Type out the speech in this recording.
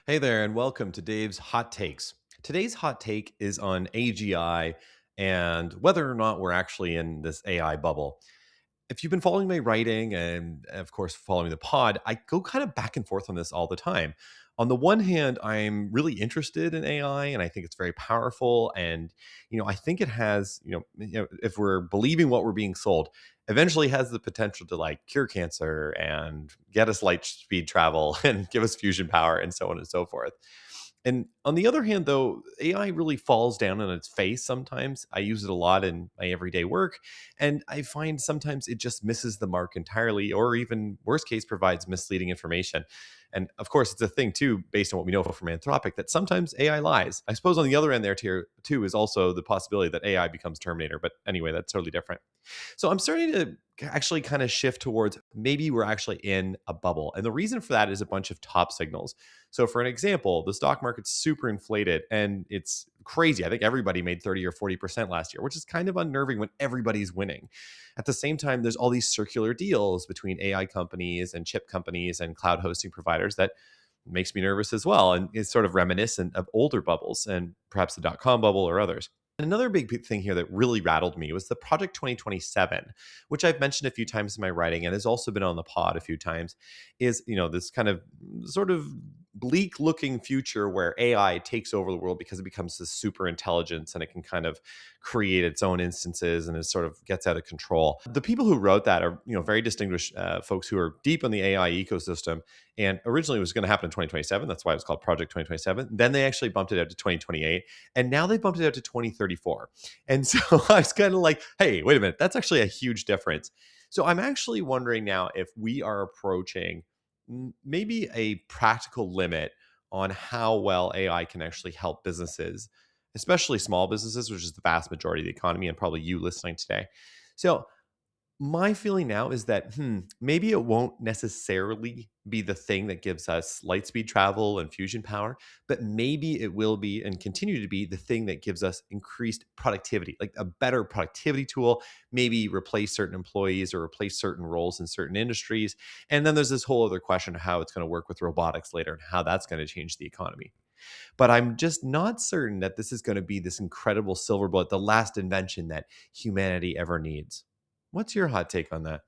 Hey there, and welcome to Dave's Hot Takes. Today's hot take is on AGI and whether or not we're actually in this AI bubble. If you've been following my writing and, of course, following the pod, I go kind of back and forth on this all the time. On the one hand, I'm really interested in AI and I think it's very powerful. And, I think it has, if we're believing what we're being sold, eventually has the potential to like cure cancer and get us light speed travel and give us fusion power and so on and so forth. And on the other hand, though, AI really falls down on its face sometimes. I use it a lot in my everyday work, and I find sometimes it just misses the mark entirely, or even worst case, provides misleading information. And of course, it's a thing too, based on what we know from Anthropic, that sometimes AI lies. I suppose on the other end there too is also the possibility that AI becomes Terminator. But anyway, that's totally different. So I'm starting to actually kind of shift towards maybe we're actually in a bubble. And the reason for that is a bunch of top signals. So for an example, the stock market's super inflated and it's crazy. I think everybody made 30 or 40% last year, which is kind of unnerving when everybody's winning. At the same time, there's all these circular deals between AI companies and chip companies and cloud hosting providers that makes me nervous as well and is sort of reminiscent of older bubbles and perhaps the dot-com bubble or others. Another big thing here that really rattled me was the Project 2027, which I've mentioned a few times in my writing and has also been on the pod a few times, is, this kind of sort of bleak looking future where AI takes over the world because it becomes this super intelligence and it can kind of create its own instances and it sort of gets out of control. The people who wrote that are, very distinguished folks who are deep in the AI ecosystem. And originally it was going to happen in 2027. That's why it was called Project 2027. Then they actually bumped it out to 2028. And now they bumped it out to 2034. And so I was kind of like, hey, wait a minute. That's actually a huge difference. So I'm actually wondering now if we are approaching maybe a practical limit on how well AI can actually help businesses, especially small businesses, which is the vast majority of the economy, and probably you listening today. So my feeling now is that maybe it won't necessarily be the thing that gives us light speed travel and fusion power, but maybe it will be and continue to be the thing that gives us increased productivity, like a better productivity tool, maybe replace certain employees or replace certain roles in certain industries. And then there's this whole other question of how it's going to work with robotics later and how that's going to change the economy. But I'm just not certain that this is going to be this incredible silver bullet, the last invention that humanity ever needs. What's your hot take on that?